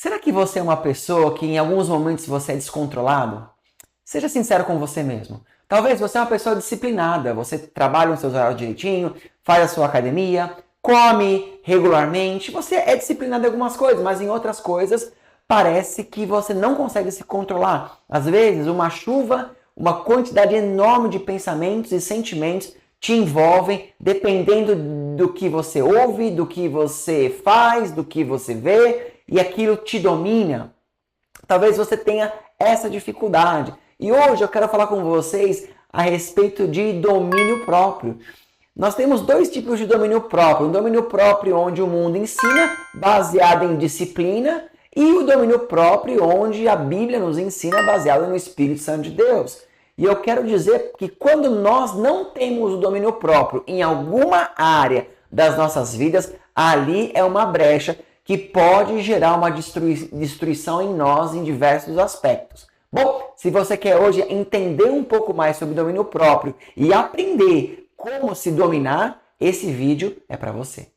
Será que você é uma pessoa que em alguns momentos você é descontrolado? Seja sincero com você mesmo. Talvez você é uma pessoa disciplinada, você trabalha os seus horários direitinho, faz a sua academia, come regularmente, você é disciplinado em algumas coisas, mas em outras coisas parece que você não consegue se controlar. Às vezes, uma chuva, uma quantidade enorme de pensamentos e sentimentos te envolvem, dependendo do que você ouve, do que você faz, do que você vê, e aquilo te domina. Talvez você tenha essa dificuldade. E hoje eu quero falar com vocês a respeito de domínio próprio. Nós temos dois tipos de domínio próprio. Um domínio próprio onde o mundo ensina, baseado em disciplina, e o domínio próprio onde a Bíblia nos ensina, baseado no Espírito Santo de Deus. E eu quero dizer que quando nós não temos o domínio próprio em alguma área das nossas vidas, ali é uma brecha que pode gerar uma destruição em nós em diversos aspectos. Bom, se você quer hoje entender um pouco mais sobre domínio próprio e aprender como se dominar, esse vídeo é para você.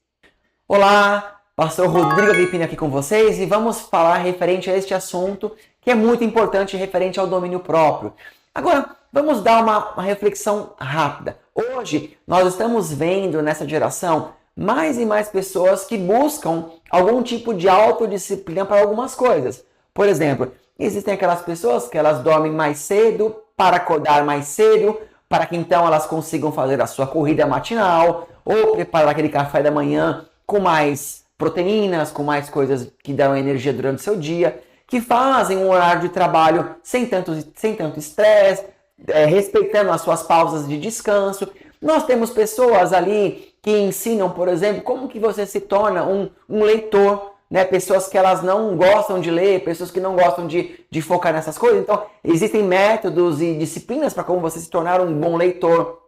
Olá, Pastor Rodrigo Agripino aqui com vocês e vamos falar referente a este assunto que é muito importante referente ao domínio próprio. Agora, vamos dar uma reflexão rápida. Hoje, nós estamos vendo nessa geração mais e mais pessoas que buscam algum tipo de autodisciplina para algumas coisas. Por exemplo, existem aquelas pessoas que elas dormem mais cedo para acordar mais cedo, para que então elas consigam fazer a sua corrida matinal ou preparar aquele café da manhã com mais proteínas, com mais coisas que dão energia durante o seu dia, que fazem um horário de trabalho sem tanto estresse, respeitando as suas pausas de descanso. Nós temos pessoas ali que ensinam, por exemplo, como que você se torna um leitor, né? Pessoas que elas não gostam de ler, pessoas que não gostam de focar nessas coisas. Então, existem métodos e disciplinas para como você se tornar um bom leitor,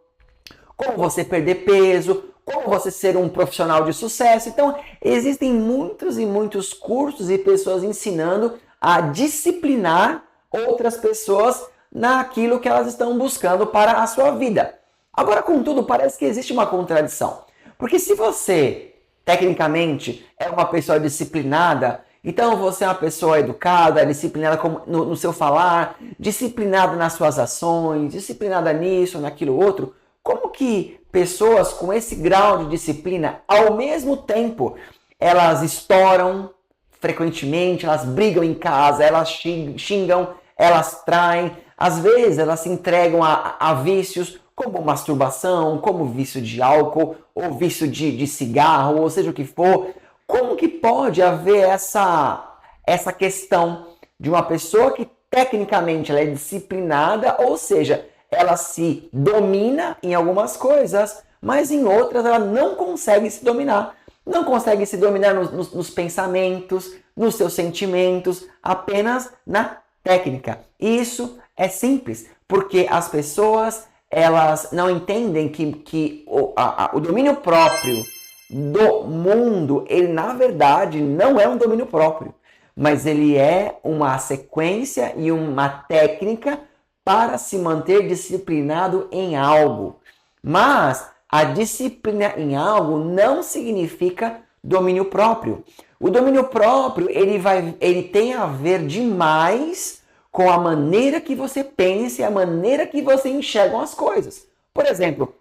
como você perder peso, como você ser um profissional de sucesso. Então, existem muitos e muitos cursos e pessoas ensinando a disciplinar outras pessoas naquilo que elas estão buscando para a sua vida. Agora, contudo, parece que existe uma contradição. Porque se você, tecnicamente, é uma pessoa disciplinada, então você é uma pessoa educada, disciplinada no seu falar, disciplinada nas suas ações, disciplinada nisso, naquilo outro, como que pessoas com esse grau de disciplina, ao mesmo tempo, elas estouram frequentemente, elas brigam em casa, elas xingam, elas traem, às vezes elas se entregam a vícios como masturbação, como vício de álcool, ou vício de cigarro, ou seja o que for. Como que pode haver essa questão de uma pessoa que tecnicamente ela é disciplinada, ou seja, ela se domina em algumas coisas, mas em outras ela não consegue se dominar. Não consegue se dominar nos pensamentos, nos seus sentimentos, apenas na técnica. E isso é simples, porque as pessoas elas não entendem que o domínio próprio do mundo, ele na verdade não é um domínio próprio, mas ele é uma sequência e uma técnica para se manter disciplinado em algo. Mas a disciplina em algo não significa domínio próprio. O domínio próprio, ele tem a ver demais com a maneira que você pensa e a maneira que você enxerga as coisas. Por exemplo,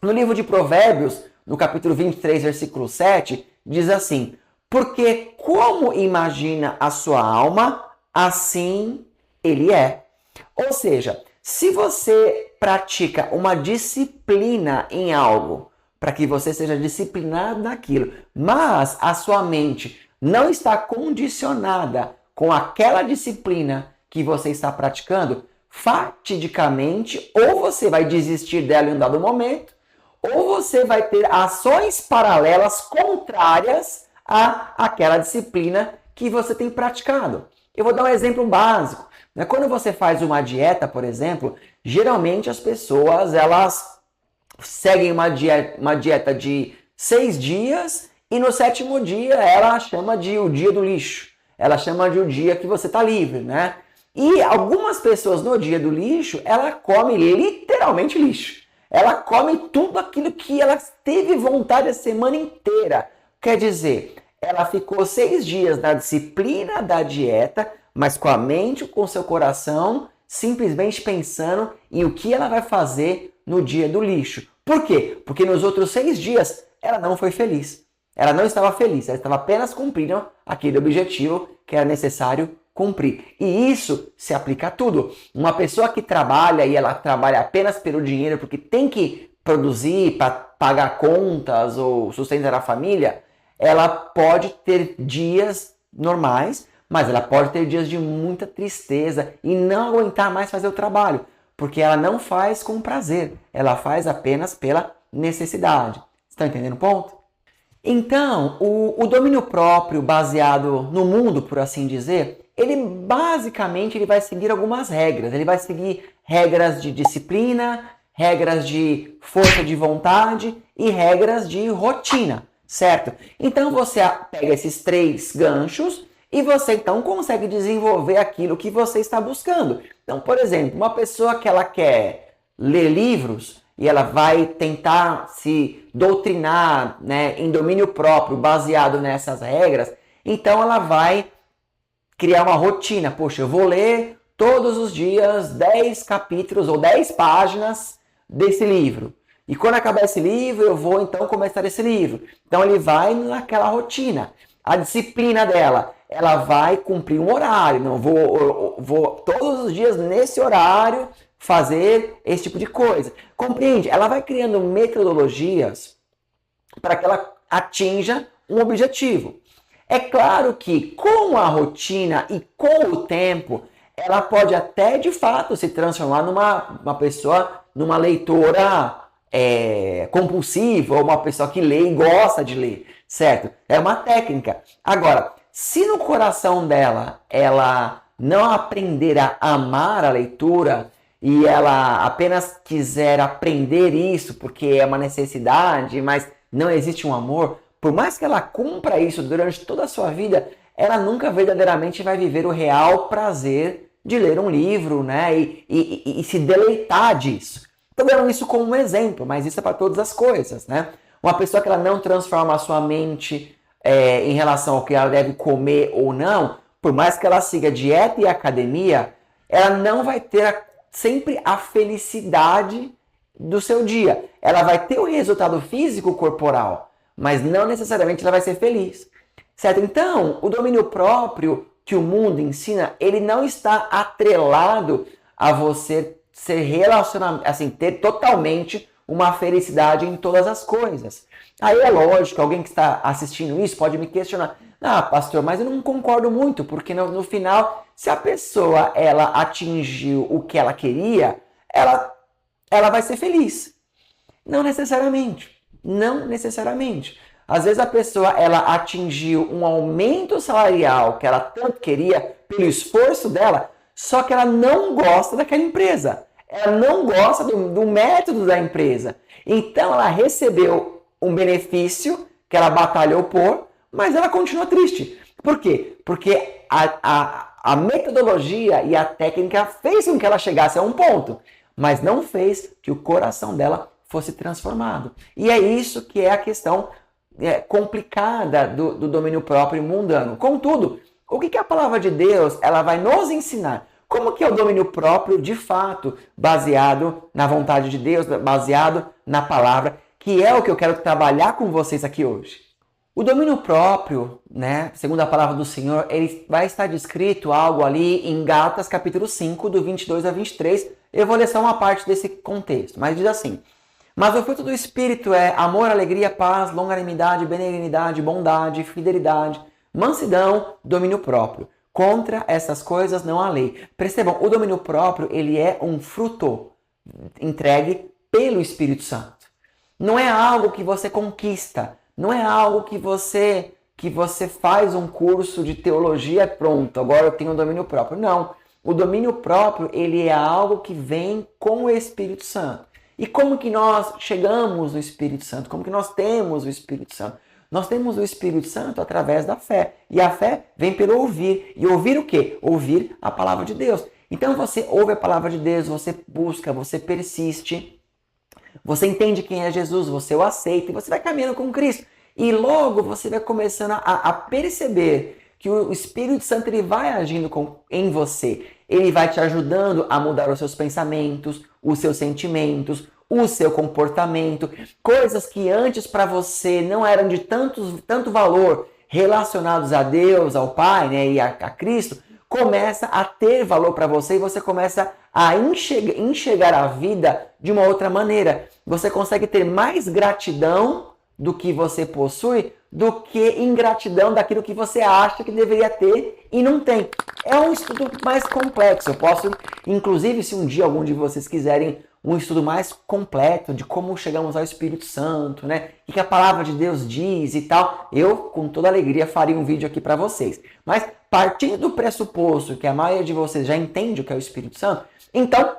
no livro de Provérbios, no capítulo 23, versículo 7, diz assim: porque como imagina a sua alma, assim ele é. Ou seja, se você pratica uma disciplina em algo, para que você seja disciplinado naquilo, mas a sua mente não está condicionada com aquela disciplina que você está praticando, fatidicamente, ou você vai desistir dela em um dado momento, ou você vai ter ações paralelas contrárias àquela disciplina que você tem praticado. Eu vou dar um exemplo básico. Quando você faz uma dieta, por exemplo, geralmente as pessoas elas seguem uma dieta de 6 dias e no 7º dia ela chama de o dia do lixo. Ela chama de o dia que você está livre, né? E algumas pessoas no dia do lixo, ela come literalmente lixo. Ela come tudo aquilo que ela teve vontade a semana inteira. Quer dizer, ela ficou 6 dias na disciplina da dieta, mas com a mente, com o seu coração, simplesmente pensando em o que ela vai fazer no dia do lixo. Por quê? Porque nos outros 6 dias ela não foi feliz. Ela não estava feliz, ela estava apenas cumprindo aquele objetivo que era necessário cumprir. E isso se aplica a tudo. Uma pessoa que trabalha e ela trabalha apenas pelo dinheiro porque tem que produzir para pagar contas ou sustentar a família, ela pode ter dias normais, mas ela pode ter dias de muita tristeza e não aguentar mais fazer o trabalho, porque ela não faz com prazer, ela faz apenas pela necessidade. Estão entendendo o ponto? Então, o domínio próprio baseado no mundo, por assim dizer, ele basicamente ele vai seguir algumas regras. Ele vai seguir regras de disciplina, regras de força de vontade e regras de rotina, certo? Então você pega esses 3 ganchos e você então consegue desenvolver aquilo que você está buscando. Então, por exemplo, uma pessoa que ela quer ler livros e ela vai tentar se doutrinar, né, em domínio próprio, baseado nessas regras, então ela vai criar uma rotina. Poxa, eu vou ler todos os dias 10 capítulos ou 10 páginas desse livro. E quando acabar esse livro, eu vou então começar esse livro. Então ele vai naquela rotina. A disciplina dela, ela vai cumprir um horário. Não vou todos os dias nesse horário fazer esse tipo de coisa. Compreende? Ela vai criando metodologias para que ela atinja um objetivo. É claro que com a rotina e com o tempo, ela pode até de fato se transformar numa pessoa, numa leitora compulsiva, ou uma pessoa que lê e gosta de ler, certo? É uma técnica. Agora, se no coração dela ela não aprender a amar a leitura e ela apenas quiser aprender isso porque é uma necessidade, mas não existe um amor, por mais que ela cumpra isso durante toda a sua vida, ela nunca verdadeiramente vai viver o real prazer de ler um livro, né? E se deleitar disso. Estou dando isso como um exemplo, mas isso é para todas as coisas, né? Uma pessoa que ela não transforma a sua mente em relação ao que ela deve comer ou não, por mais que ela siga dieta e academia, ela não vai ter sempre a felicidade do seu dia. Ela vai ter o resultado físico corporal, mas não necessariamente ela vai ser feliz, certo? Então, o domínio próprio que o mundo ensina, ele não está atrelado a você ser relacionado, assim, ter totalmente uma felicidade em todas as coisas. Aí é lógico, alguém que está assistindo isso pode me questionar: ah, pastor, mas eu não concordo muito, porque no final, se a pessoa ela atingiu o que ela queria, ela vai ser feliz. Não necessariamente. Não necessariamente. Às vezes a pessoa ela atingiu um aumento salarial que ela tanto queria pelo esforço dela, só que ela não gosta daquela empresa. Ela não gosta do método da empresa. Então ela recebeu um benefício que ela batalhou por, mas ela continua triste. Por quê? Porque a metodologia e a técnica fez com que ela chegasse a um ponto, mas não fez que o coração dela fosse transformado. E é isso que é a questão complicada do domínio próprio mundano. Contudo, o que a palavra de Deus ela vai nos ensinar? Como que é o domínio próprio de fato, baseado na vontade de Deus, baseado na palavra, que é o que eu quero trabalhar com vocês aqui hoje. O domínio próprio, né, segundo a palavra do Senhor, ele vai estar descrito algo ali em Gálatas capítulo 5, do 22 a 23. Eu vou ler só uma parte desse contexto, mas diz assim: mas o fruto do Espírito é amor, alegria, paz, longanimidade, benignidade, bondade, fidelidade, mansidão, domínio próprio. Contra essas coisas não há lei. Percebam, o domínio próprio ele é um fruto entregue pelo Espírito Santo. Não é algo que você conquista, não é algo que você faz um curso de teologia, pronto, agora eu tenho um domínio próprio. Não, o domínio próprio ele é algo que vem com o Espírito Santo. E como que nós chegamos no Espírito Santo? Como que nós temos o Espírito Santo? Nós temos o Espírito Santo através da fé. E a fé vem pelo ouvir. E ouvir o quê? Ouvir a palavra de Deus. Então você ouve a palavra de Deus, você busca, você persiste, você entende quem é Jesus, você o aceita e você vai caminhando com Cristo. E logo você vai começando a perceber que o Espírito Santo ele vai agindo em você. Ele vai te ajudando a mudar os seus pensamentos, os seus sentimentos, o seu comportamento. Coisas que antes para você não eram de tanto valor relacionados a Deus, ao Pai, né, e a Cristo, começa a ter valor para você e você começa a enxergar a vida de uma outra maneira. Você consegue ter mais gratidão do que você possui do que ingratidão daquilo que você acha que deveria ter e não tem. É um estudo mais complexo. Eu posso, inclusive, se um dia algum de vocês quiserem um estudo mais completo de como chegamos ao Espírito Santo, né? O que a palavra de Deus diz e tal, eu, com toda alegria, faria um vídeo aqui para vocês. Mas, partindo do pressuposto que a maioria de vocês já entende o que é o Espírito Santo, então,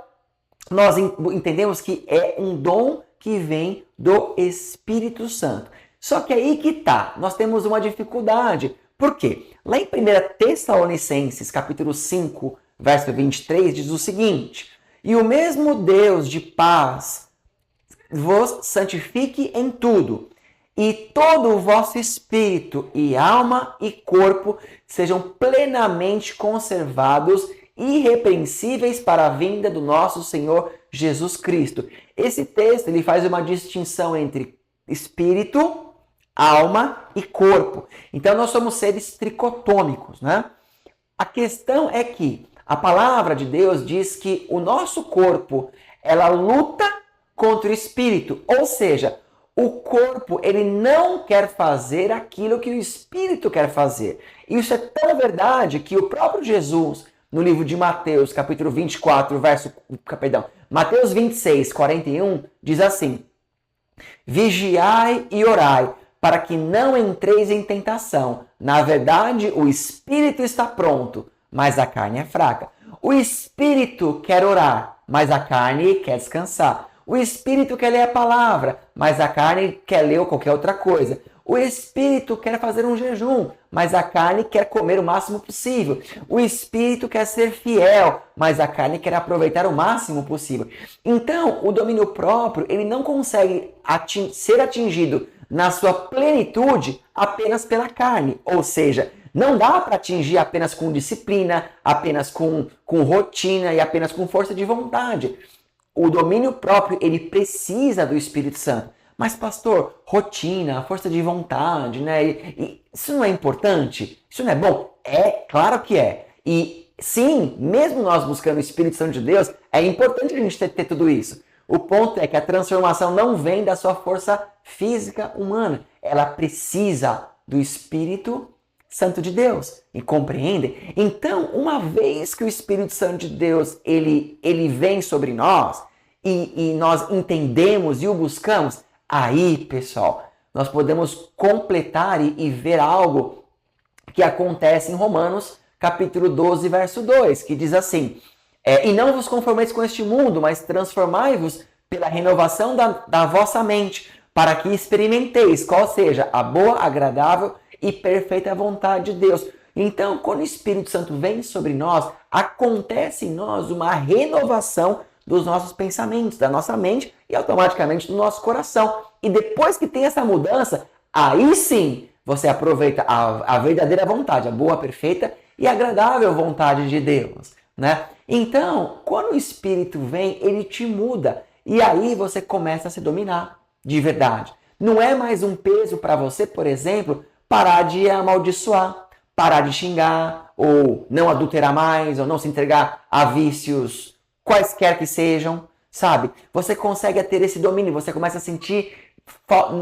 nós entendemos que é um dom que vem do Espírito Santo. Só que aí que tá, nós temos uma dificuldade. Por quê? Lá em 1 Tessalonicenses, capítulo 5, verso 23, diz o seguinte: E o mesmo Deus de paz vos santifique em tudo, e todo o vosso espírito e alma e corpo sejam plenamente conservados irrepreensíveis para a vinda do nosso Senhor Jesus Cristo. Esse texto ele faz uma distinção entre espírito, alma e corpo. Então nós somos seres tricotômicos, né? A questão é que a palavra de Deus diz que o nosso corpo, ela luta contra o espírito, ou seja, o corpo ele não quer fazer aquilo que o espírito quer fazer. Isso é tão verdade que o próprio Jesus, no livro de Mateus, capítulo 24, Mateus 26, 41, diz assim: Vigiai e orai, para que não entreis em tentação. Na verdade, o espírito está pronto, mas a carne é fraca. O espírito quer orar, mas a carne quer descansar. O espírito quer ler a palavra, mas a carne quer ler qualquer outra coisa. O espírito quer fazer um jejum, mas a carne quer comer o máximo possível. O espírito quer ser fiel, mas a carne quer aproveitar o máximo possível. Então, o domínio próprio, ele não consegue ser atingido na sua plenitude apenas pela carne. Ou seja, não dá para atingir apenas com disciplina, apenas com rotina e apenas com força de vontade. O domínio próprio, ele precisa do Espírito Santo. Mas, pastor, rotina, força de vontade, né? Isso não é importante? Isso não é bom? É, claro que é. E sim, mesmo nós buscando o Espírito Santo de Deus, é importante a gente ter tudo isso. O ponto é que a transformação não vem da sua força física humana. Ela precisa do Espírito Santo de Deus. E compreendem? Então, uma vez que o Espírito Santo de Deus ele vem sobre nós e nós entendemos e o buscamos, aí, pessoal, nós podemos completar e ver algo que acontece em Romanos, capítulo 12, verso 2, que diz assim: E não vos conformeis com este mundo, mas transformai-vos pela renovação da vossa mente, para que experimenteis qual seja a boa, agradável e perfeita vontade de Deus. Então, quando o Espírito Santo vem sobre nós, acontece em nós uma renovação dos nossos pensamentos, da nossa mente e automaticamente do nosso coração. E depois que tem essa mudança, aí sim você aproveita a verdadeira vontade, a boa, perfeita e agradável vontade de Deus, né? Então, quando o Espírito vem, ele te muda e aí você começa a se dominar de verdade. Não é mais um peso para você, por exemplo, parar de amaldiçoar, parar de xingar, ou não adulterar mais, ou não se entregar a vícios quaisquer que sejam, sabe? Você consegue ter esse domínio, você começa a sentir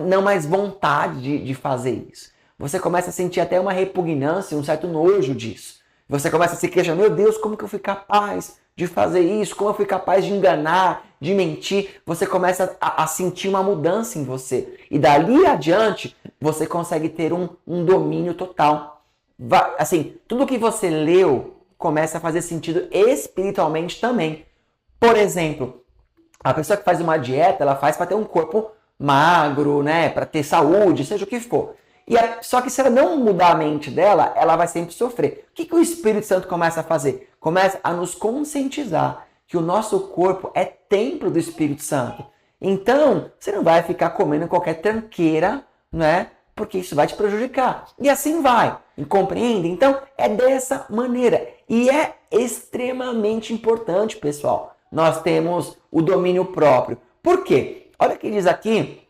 não mais vontade de fazer isso. Você começa a sentir até uma repugnância, um certo nojo disso. Você começa a se questionar: meu Deus, como que eu fui capaz de fazer isso? Como eu fui capaz de enganar, de mentir? Você começa a sentir uma mudança em você. E dali adiante, você consegue ter um domínio total. Assim, tudo que você leu começa a fazer sentido espiritualmente também. Por exemplo, a pessoa que faz uma dieta, ela faz para ter um corpo magro, né? Para ter saúde, seja o que for. Só que se ela não mudar a mente dela, ela vai sempre sofrer. O que o Espírito Santo começa a fazer? Começa a nos conscientizar que o nosso corpo é templo do Espírito Santo. Então, você não vai ficar comendo qualquer tranqueira, né? porque isso vai te prejudicar. E assim vai, compreende? Então, é dessa maneira. E é extremamente importante, pessoal, nós temos o domínio próprio. Por quê? Olha o que diz aqui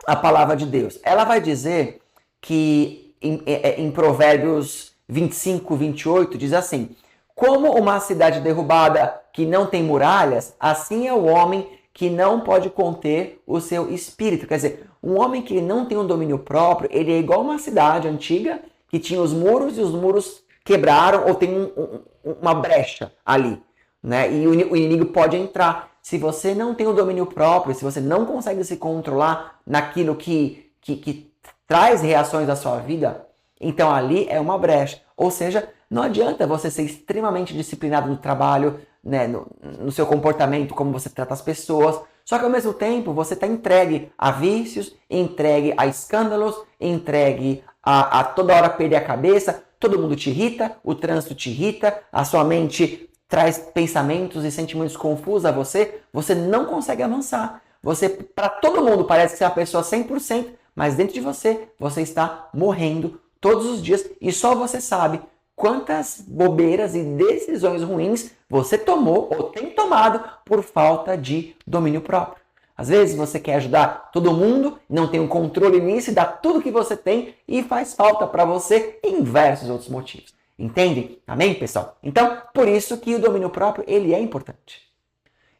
a palavra de Deus. Ela vai dizer que em Provérbios 25, 28, diz assim: como uma cidade derrubada que não tem muralhas, assim é o homem que não pode conter o seu espírito. Quer dizer, um homem que não tem um domínio próprio, ele é igual uma cidade antiga que tinha os muros e os muros quebraram ou tem uma brecha ali, né? E o inimigo pode entrar. Se você não tem o domínio próprio, se você não consegue se controlar naquilo que traz reações à sua vida, então ali é uma brecha. Ou seja, não adianta você ser extremamente disciplinado no trabalho, né, no seu comportamento, como você trata as pessoas, só que ao mesmo tempo você está entregue a vícios, entregue a escândalos, entregue a toda hora perder a cabeça, todo mundo te irrita, o trânsito te irrita, a sua mente traz pensamentos e sentimentos confusos a você, você não consegue avançar. Você, para todo mundo, parece ser uma pessoa 100%, mas dentro de você, você está morrendo todos os dias e só você sabe quantas bobeiras e decisões ruins você tomou ou tem tomado por falta de domínio próprio. Às vezes você quer ajudar todo mundo, não tem um controle nisso e dá tudo que você tem e faz falta para você em diversos outros motivos. Entende? Amém, pessoal? Então, por isso que o domínio próprio, ele é importante.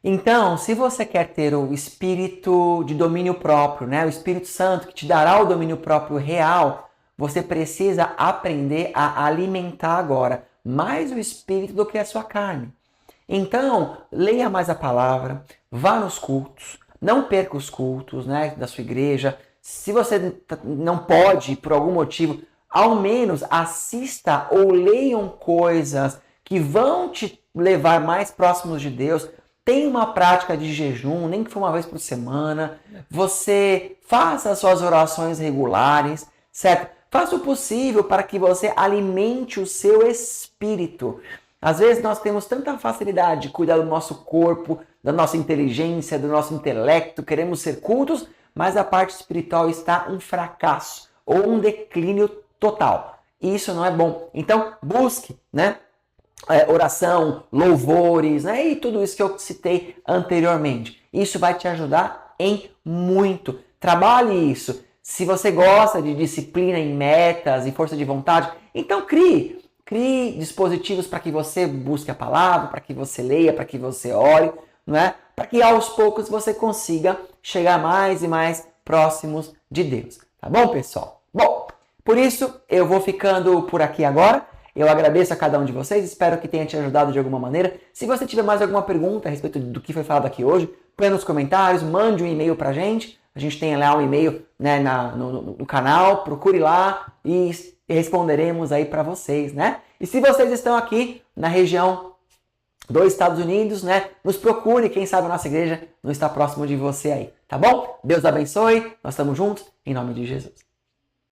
Então, se você quer ter o espírito de domínio próprio, né, o Espírito Santo que te dará o domínio próprio real, você precisa aprender a alimentar agora mais o espírito do que a sua carne. Então, leia mais a palavra, vá nos cultos, não perca os cultos, né, da sua igreja. Se você não pode, por algum motivo, ao menos assista ou leiam coisas que vão te levar mais próximos de Deus. Tenha uma prática de jejum, nem que for uma vez por semana. Você faça as suas orações regulares, certo? Faça o possível para que você alimente o seu espírito. Às vezes nós temos tanta facilidade de cuidar do nosso corpo, da nossa inteligência, do nosso intelecto, queremos ser cultos, mas a parte espiritual está um fracasso ou um declínio total. Isso não é bom. Então, busque, né? Oração, louvores, né? E tudo isso que eu citei anteriormente. Isso vai te ajudar em muito. Trabalhe isso. Se você gosta de disciplina em metas e força de vontade, então crie dispositivos para que você busque a palavra, para que você leia, para que você ore, não é? Para que aos poucos você consiga chegar mais e mais próximos de Deus. Tá bom, pessoal? Bom, por isso eu vou ficando por aqui agora. Eu agradeço a cada um de vocês, espero que tenha te ajudado de alguma maneira. Se você tiver mais alguma pergunta a respeito do que foi falado aqui hoje, põe nos comentários, mande um e-mail pra gente. A gente tem lá um e-mail, né, no canal, procure lá e responderemos aí para vocês, né? E se vocês estão aqui na região dos Estados Unidos, né, nos procure, quem sabe a nossa igreja não está próximo de você aí, tá bom? Deus abençoe, nós estamos juntos, em nome de Jesus.